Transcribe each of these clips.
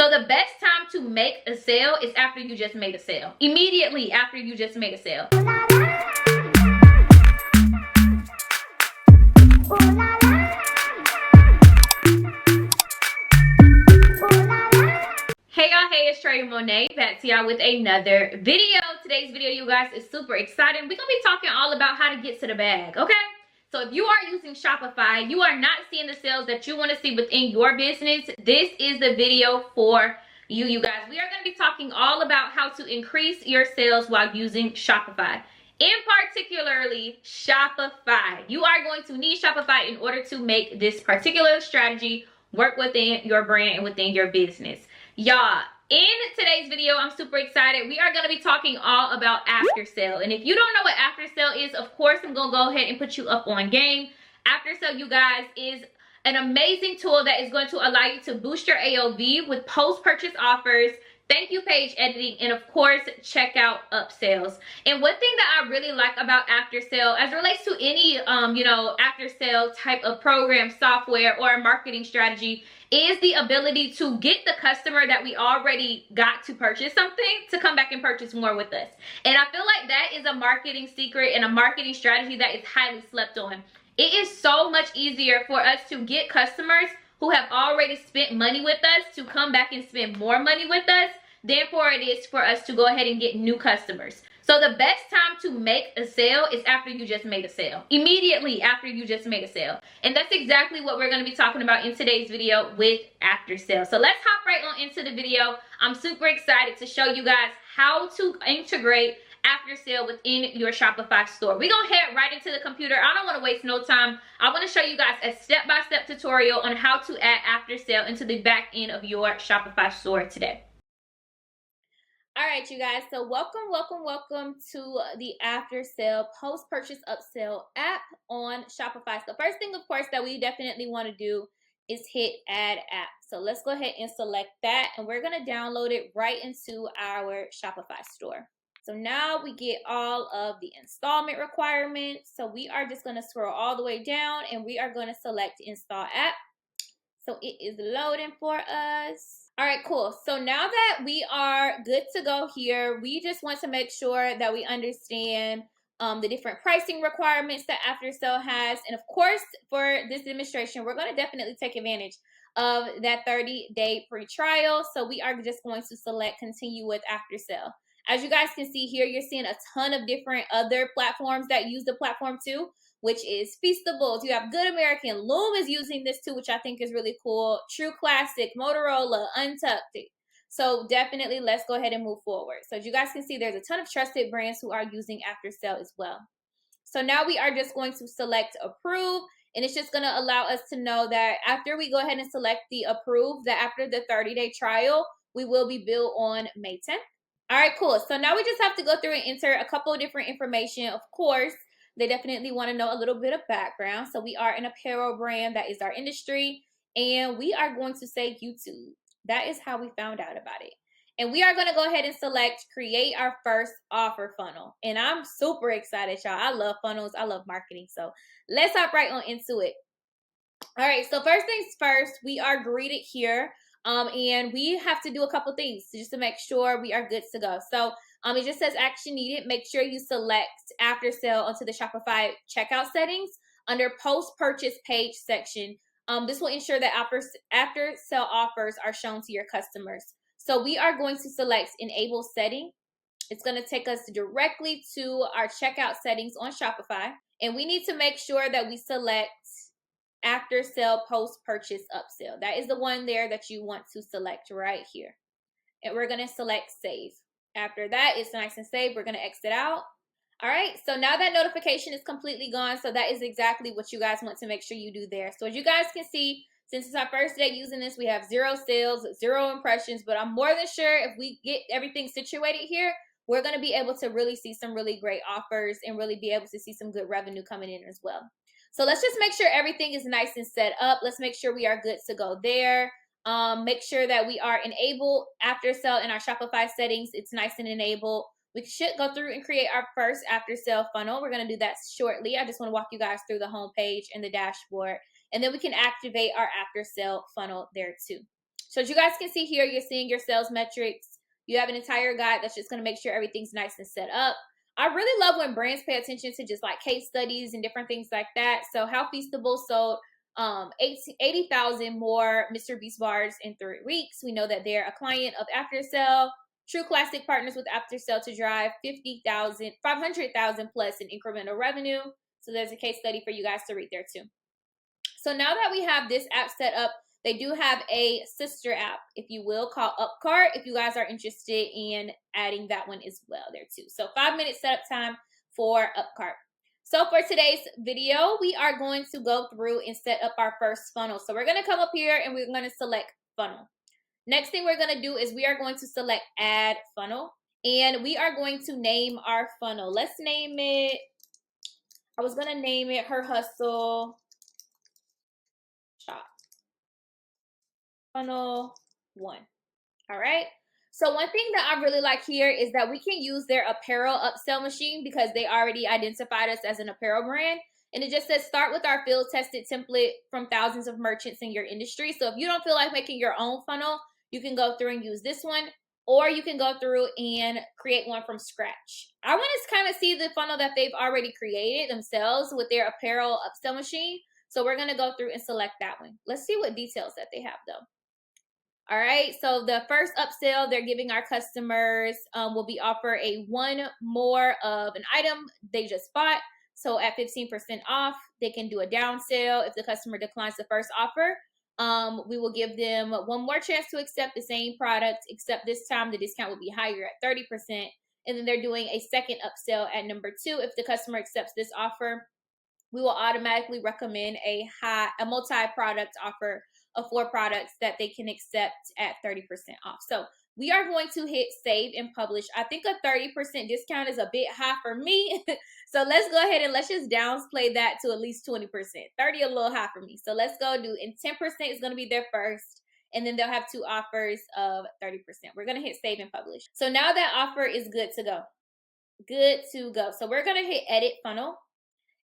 So the best time to make a sale is after you just made a sale. Immediately after you just made a sale. Hey y'all, hey, it's Troyia Monay back to y'all with another video. Today's video, you guys, is super exciting. We're gonna be talking all about how to get to the bag, okay? So if you are using Shopify, you are not seeing the sales that you want to see within your business, this is the video for you guys. We are going to be talking all about how to increase your sales while using Shopify. In particularly Shopify. You are going to need Shopify in order to make this particular strategy work within your brand and within your business. Y'all, in today's video, I'm super excited. We are going to be talking all about Aftersell. And if you don't know what Aftersell is, of course, I'm going to go ahead and put you up on game. Aftersell, you guys, is an amazing tool that is going to allow you to boost your AOV with post-purchase offers, thank you page editing, and of course, checkout upsells. And one thing that I really like about Aftersell, as it relates to any, Aftersell type of program, software, or marketing strategy, is the ability to get the customer that we already got to purchase something to come back and purchase more with us. And I feel like that is a marketing secret and a marketing strategy that is highly slept on. It is so much easier for us to get customers who have already spent money with us to come back and spend more money with us than for it is for us to go ahead and get new customers. So the best time to make a sale is after you just made a sale. Immediately after you just made a sale. And that's exactly what we're going to be talking about in today's video with Aftersell. So let's hop right on into the video. I'm super excited to show you guys how to integrate Aftersell within your Shopify store. We're going to head right into the computer. I don't want to waste no time. I want to show you guys a step-by-step tutorial on how to add Aftersell into the back end of your Shopify store today. All right, you guys, so welcome to the Aftersell post-purchase upsell app on Shopify. So first thing, of course, that we definitely want to do is hit add app. So let's go ahead and select that, and we're going to download it right into our Shopify store. So now we get all of the installment requirements. So we are just going to scroll all the way down, and we are going to select install app. So it is loading for us. All right, cool. So now that we are good to go here, we just want to make sure that we understand the different pricing requirements that Aftersell has. And of course, for this demonstration, we're going to definitely take advantage of that 30-day free trial. So we are just going to select continue with Aftersell. As you guys can see here, you're seeing a ton of different other platforms that use the platform too, which is Feastables. You have Good American. Loom is using this too, which I think is really cool. True Classic, Motorola, Untucked. So definitely let's go ahead and move forward. So as you guys can see, there's a ton of trusted brands who are using Aftersell as well. So now we are just going to select approve, and it's just going to allow us to know that after we go ahead and select the approve, that after the 30-day trial, we will be billed on May 10th. All right, cool. So now we just have to go through and enter a couple of different information. Of course, they definitely want to know a little bit of background. So we are an apparel brand. That is our industry. And we are going to say YouTube. That is how we found out about it. And we are going to go ahead and select create our first offer funnel. And I'm super excited, y'all. I love funnels. I love marketing. So let's hop right on into it. All right. So first things first, we are greeted here. And we have to do a couple things just to make sure we are good to go. So it just says action needed. Make sure you select Aftersell onto the Shopify checkout settings under post-purchase page section. This will ensure that Aftersell offers are shown to your customers. So we are going to select enable setting. It's going to take us directly to our checkout settings on Shopify. And we need to make sure that we select Aftersell post-purchase upsell. That is the one there that you want to select right here. And we're going to select save. After that, it's nice and safe. We're going to exit out. All right. So now that notification is completely gone. So that is exactly what you guys want to make sure you do there. So as you guys can see, since it's our first day using this, we have 0 sales, 0 impressions. But I'm more than sure if we get everything situated here, we're going to be able to really see some really great offers and really be able to see some good revenue coming in as well. So let's just make sure everything is nice and set up. Let's make sure we are good to go there. Make sure that we are enabled Aftersell in our Shopify settings. It's nice and enabled. We should go through and create our first Aftersell funnel. We're going to do that shortly. I just want to walk you guys through the home page and the dashboard. And then we can activate our Aftersell funnel there too. So as you guys can see here, you're seeing your sales metrics. You have an entire guide that's just going to make sure everything's nice and set up. I really love when brands pay attention to just like case studies and different things like that. So How Feastable sold 80,000 more Mr. Beast bars in 3 weeks. We know that they're a client of Aftersell. True Classic partners with Aftersell to drive 500,000 plus in incremental revenue. So there's a case study for you guys to read there too. So now that we have this app set up, they do have a sister app, if you will, called Upcart, if you guys are interested in adding that one as well there too. So 5-minute setup time for Upcart. So for today's video, we are going to go through and set up our first funnel. So we're going to come up here and we're going to select funnel. Next thing we're going to do is we are going to select add funnel, and we are going to name our funnel. Let's name it, I was going to name it Her Hustle Shop. Funnel 1. All right. So one thing that I really like here is that we can use their apparel upsell machine because they already identified us as an apparel brand. And it just says start with our field tested template from thousands of merchants in your industry. So if you don't feel like making your own funnel, you can go through and use this one, or you can go through and create one from scratch. I want to kind of see the funnel that they've already created themselves with their apparel upsell machine. So we're going to go through and select that one. Let's see what details that they have though. All right, so the first upsell they're giving our customers will be offer a 1 more of an item they just bought. So at 15% off, they can do a down sale. If the customer declines the first offer, we will give them 1 more chance to accept the same product, except this time the discount will be higher at 30%. And then they're doing a second upsell at number 2. If the customer accepts this offer, we will automatically recommend a multi-product offer of 4 products that they can accept at 30% off. So we are going to hit save and publish. I think a 30% discount is a bit high for me. So let's go ahead and let's just downplay that to at least 20%. 30 a little high for me. So let's go do, and 10% is going to be their first. And then they'll have 2 offers of 30%. We're going to hit save and publish. So now that offer is good to go. Good to go. So we're going to hit edit funnel.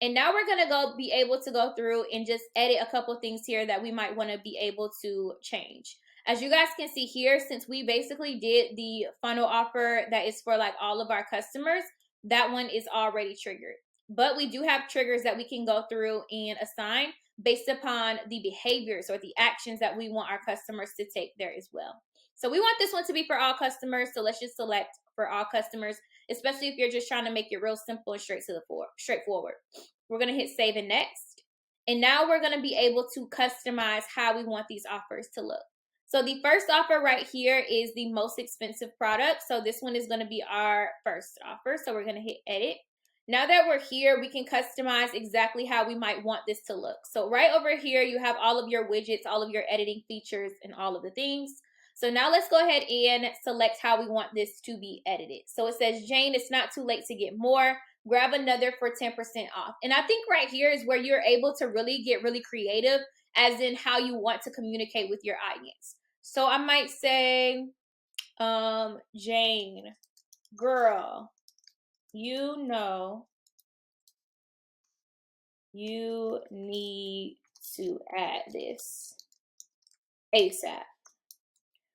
And now we're going to be able to go through and just edit a couple things here that we might want to be able to change. As you guys can see here, since we basically did the funnel offer that is for like all of our customers, that one is already triggered. But we do have triggers that we can go through and assign based upon the behaviors or the actions that we want our customers to take there as well. So we want this one to be for all customers. So let's just select for all customers, especially if you're just trying to make it real simple and straightforward. We're going to hit save and next. And now we're going to be able to customize how we want these offers to look. So the first offer right here is the most expensive product. So this one is going to be our first offer. So we're going to hit edit. Now that we're here, we can customize exactly how we might want this to look. So right over here, you have all of your widgets, all of your editing features, and all of the things. So now let's go ahead and select how we want this to be edited. So it says, Jane, it's not too late to get more. Grab another for 10% off. And I think right here is where you're able to really get really creative as in how you want to communicate with your audience. So I might say, Jane, girl, you know you need to add this ASAP.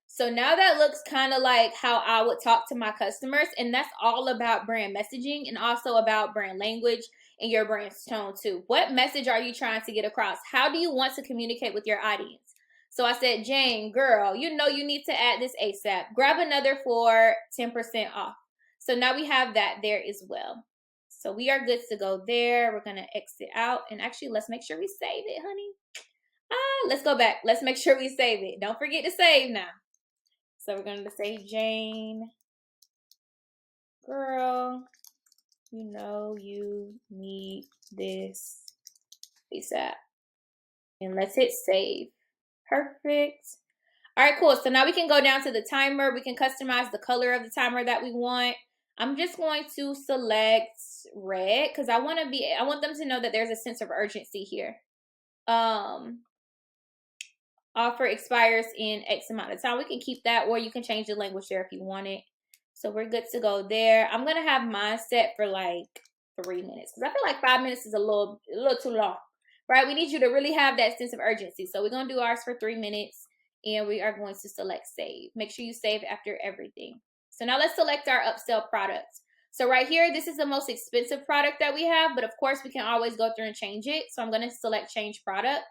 So now that looks kind of like how I would talk to my customers, and that's all about brand messaging and also about brand language and your brand's tone too. What message are you trying to get across? How do you want to communicate with your audience? So I said, Jane, girl, you know you need to add this ASAP. Grab another for 10% off. So now we have that there as well. So we are good to go there. We're going to exit out, and actually let's make sure we save it, honey. Let's go back. Let's make sure we save it. Don't forget to save now. So we're going to say, Jane, girl, you know you need this ASAP. And let's hit save. Perfect. All right, cool. So now we can go down to the timer. We can customize the color of the timer that we want. I'm just going to select red because I want them to know that there's a sense of urgency here. Offer expires in X amount of time. We can keep that, or you can change the language there if you want it. So we're good to go there. I'm going to have mine set for like 3 minutes because I feel like 5 minutes is a little too long, right? We need you to really have that sense of urgency. So we're going to do ours for 3 minutes. and we are going to select save. Make sure you save after everything. So now let's select our upsell products. So right here, this is the most expensive product that we have, but of course we can always go through and change it. So I'm going to select change product,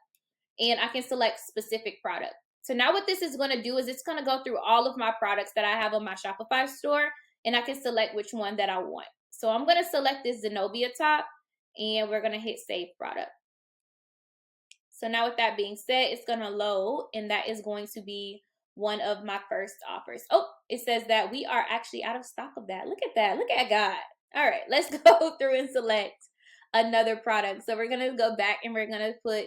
and I can select specific product. So now what this is going to do is it's going to go through all of my products that I have on my Shopify store, and I can select which one that I want. So I'm going to select this Zenobia top, and we're going to hit save product. So now with that being said, it's going to load, and that is going to be one of my first offers. Oh, it says that we are actually out of stock of that. Look at that. Look at God. All right, let's go through and select another product. So we're going to go back and we're going to put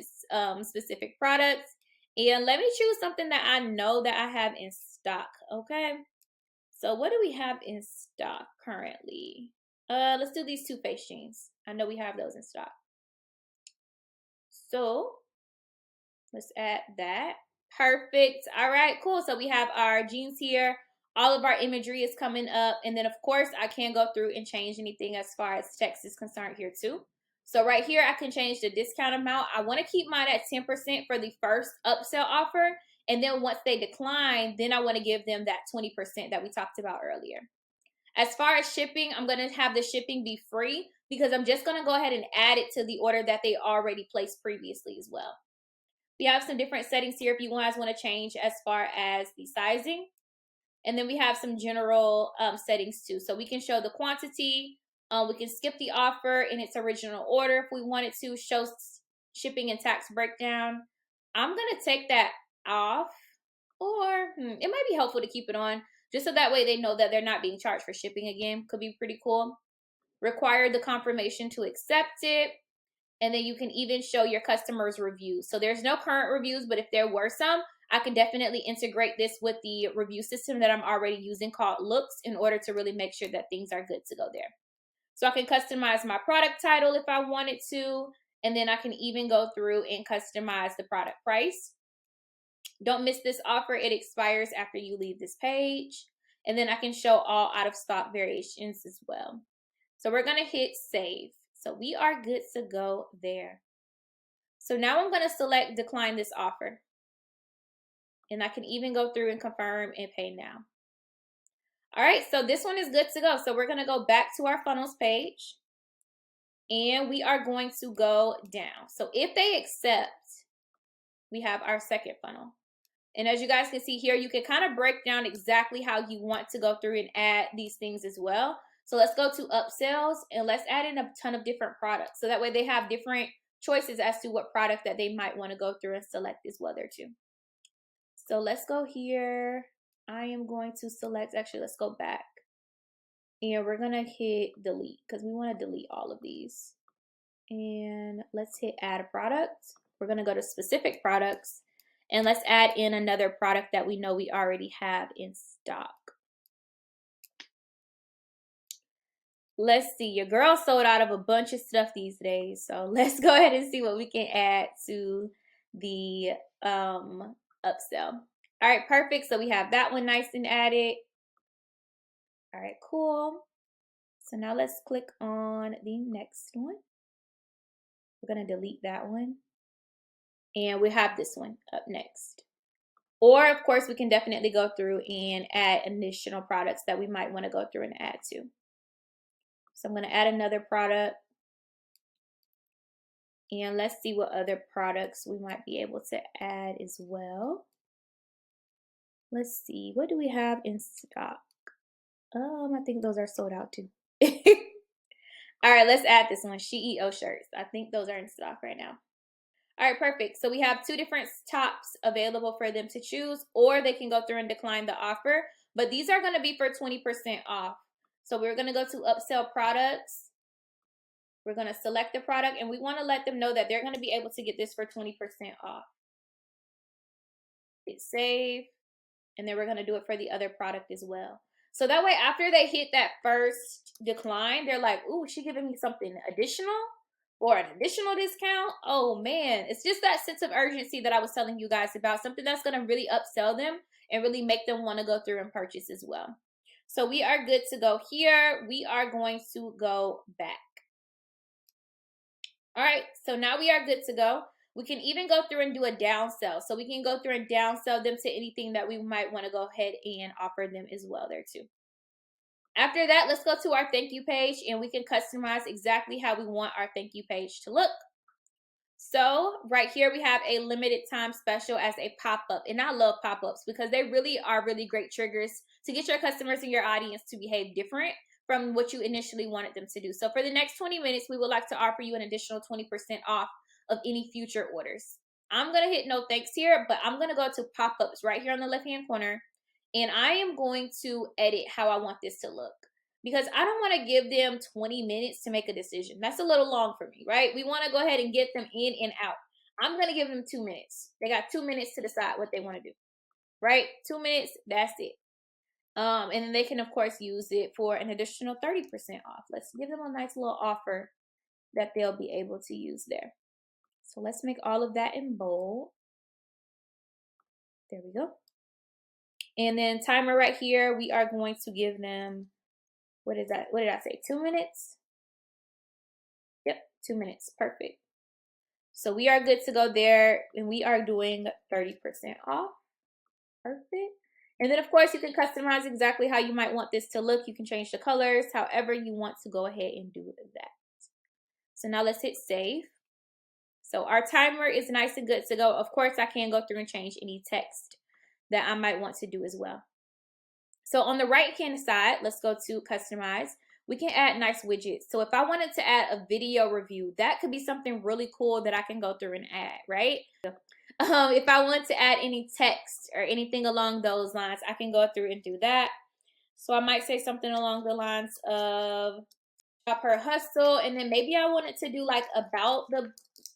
specific products. And let me choose something that I know that I have in stock. Okay. So what do we have in stock currently? Let's do these two face jeans. I know we have those in stock. So let's add that. Perfect. All right, cool. So we have our jeans here. All of our imagery is coming up. And then, of course, I can go through and change anything as far as text is concerned here, too. So right here, I can change the discount amount. I want to keep mine at 10% for the first upsell offer. And then once they decline, then I want to give them that 20% that we talked about earlier. As far as shipping, I'm going to have the shipping be free because I'm just going to go ahead and add it to the order that they already placed previously as well. We have some different settings here if you guys want to change as far as the sizing. And then we have some general settings too. So we can show the quantity. We can skip the offer in its original order if we wanted to. Show shipping and tax breakdown. I'm going to take that off, or it might be helpful to keep it on just so that way they know that they're not being charged for shipping again. Could be pretty cool. Require the confirmation to accept it. And then you can even show your customers' reviews. So there's no current reviews, but if there were some, I can definitely integrate this with the review system that I'm already using called Looks in order to really make sure that things are good to go there. So I can customize my product title if I wanted to. And then I can even go through and customize the product price. Don't miss this offer. It expires after you leave this page. And then I can show all out of stock variations as well. So we're going to hit save. So we are good to go there. So now I'm going to select decline this offer. And I can even go through and confirm and pay now. All right, so this one is good to go. So we're going to go back to our funnels page. And we are going to go down. So if they accept, we have our second funnel. And as you guys can see here, you can kind of break down exactly how you want to go through and add these things as well. So let's go to upsells and let's add in a ton of different products. So that way they have different choices as to what product that they might want to go through and select as well there too. So let's go here. I am going to select, actually, let's go back. And we're going to hit delete because we want to delete all of these. And let's hit add a product. We're going to go to specific products. And let's add in another product that we know we already have in stock. Let's see, your girl sold out of a bunch of stuff these days. So let's go ahead and see what we can add to the upsell. All right, perfect. So we have that one nice and added. All right, cool. So now let's click on the next one. We're going to delete that one. And we have this one up next. Or, of course, we can definitely go through and add additional products that we might want to go through and add to. So I'm going to add another product. And let's see what other products we might be able to add as well. Let's see. What do we have in stock? I think those are sold out too. All right, let's add this one. CEO shirts. I think those are in stock right now. All right, perfect. So we have two different tops available for them to choose, or they can go through and decline the offer. But these are going to be for 20% off. So we're going to go to upsell products. We're going to select the product, and we want to let them know that they're going to be able to get this for 20% off. Hit save, and then we're going to do it for the other product as well. So that way, after they hit that first decline, they're like, ooh, she's giving me something additional or an additional discount. Oh, man. It's just that sense of urgency that I was telling you guys about, something that's going to really upsell them and really make them want to go through and purchase as well. So we are good to go here. We are going to go back. All right, so now we are good to go. We can even go through and do a downsell. So we can go through and downsell them to anything that we might want to go ahead and offer them as well there too. After that, let's go to our thank you page, and we can customize exactly how we want our thank you page to look. So right here, we have a limited time special as a pop-up. And I love pop-ups because they really are really great triggers to get your customers and your audience to behave different from what you initially wanted them to do. So for the next 20 minutes, we would like to offer you an additional 20% off of any future orders. I'm going to hit no thanks here, but I'm going to go to pop-ups right here on the left-hand corner. And I am going to edit how I want this to look, because I don't want to give them 20 minutes to make a decision. That's a little long for me, right? We want to go ahead and get them in and out. I'm going to give them 2 minutes. They got 2 minutes to decide what they want to do, right? 2 minutes, that's it. And then they can, of course, use it for an additional 30% off. Let's give them a nice little offer that they'll be able to use there. So let's make all of that in bold. There we go. And then timer right here, we are going to give them, what is that? What did I say? 2 minutes? Yep, 2 minutes. Perfect. So we are good to go there, and we are doing 30% off. Perfect. And then, of course, you can customize exactly how you might want this to look. You can change the colors, however you want to go ahead and do that. So now let's hit save. So our timer is nice and good to go. Of course, I can go through and change any text that I might want to do as well. So on the right-hand side, let's go to customize. We can add nice widgets. So if I wanted to add a video review, that could be something really cool that I can go through and add, right? If I want to add any text or anything along those lines, I can go through and do that. So I might say something along the lines of Shop Her Hustle, and then maybe I wanted to do like about the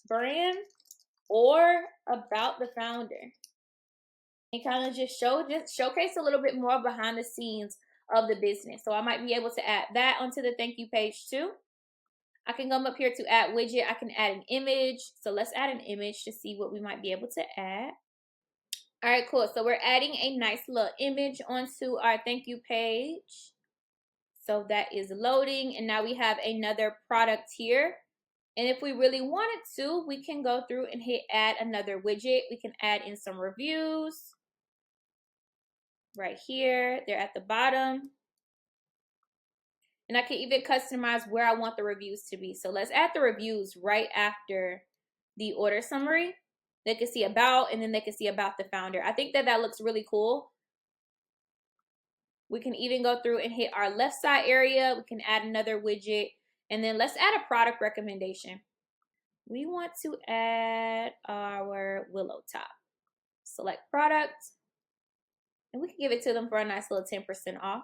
brand or about the founder. And kind of just showcase a little bit more behind the scenes of the business. So I might be able to add that onto the thank you page too. I can come up here to add widget. I can add an image. So let's add an image to see what we might be able to add. All right, cool. So we're adding a nice little image onto our thank you page. So that is loading, and now we have another product here. And if we really wanted to, we can go through and hit add another widget. We can add in some reviews right here. They're at the bottom. And I can even customize where I want the reviews to be. So let's add the reviews right after the order summary. They can see about, and then they can see about the founder. I think that looks really cool. We can even go through and hit our left side area. We can add another widget. And then let's add a product recommendation. We want to add our willow top. Select product. And we can give it to them for a nice little 10% off.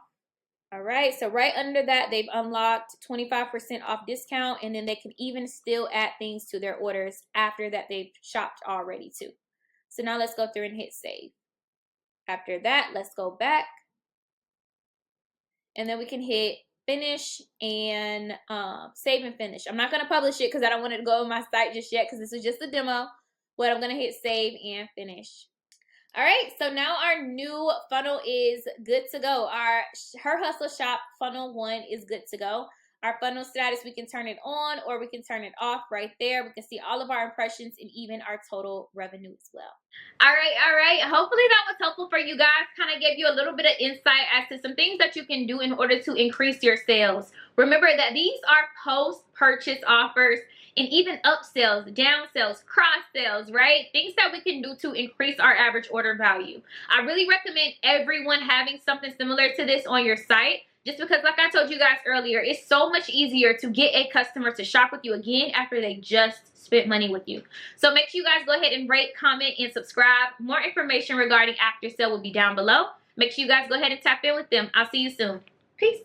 All right, so right under that, they've unlocked 25% off discount, and then they can even still add things to their orders after that they've shopped already too. So now let's go through and hit save. After that, let's go back. And then we can hit finish and save and finish. I'm not going to publish it because I don't want it to go on my site just yet because this is just a demo. But I'm going to hit save and finish. All right, so now our new funnel is good to go. Our Her Hustle Shop funnel 1 is good to go. Our funnel status, we can turn it on or we can turn it off right there. We can see all of our impressions and even our total revenue as well. All right. Hopefully that was helpful for you guys. Kind of gave you a little bit of insight as to some things that you can do in order to increase your sales. Remember that these are post-purchase offers and even upsells, downsells, cross sales, right? Things that we can do to increase our average order value. I really recommend everyone having something similar to this on your site. Just because, like I told you guys earlier, it's so much easier to get a customer to shop with you again after they just spent money with you. So make sure you guys go ahead and rate, comment, and subscribe. More information regarding Aftersell will be down below. Make sure you guys go ahead and tap in with them. I'll see you soon. Peace.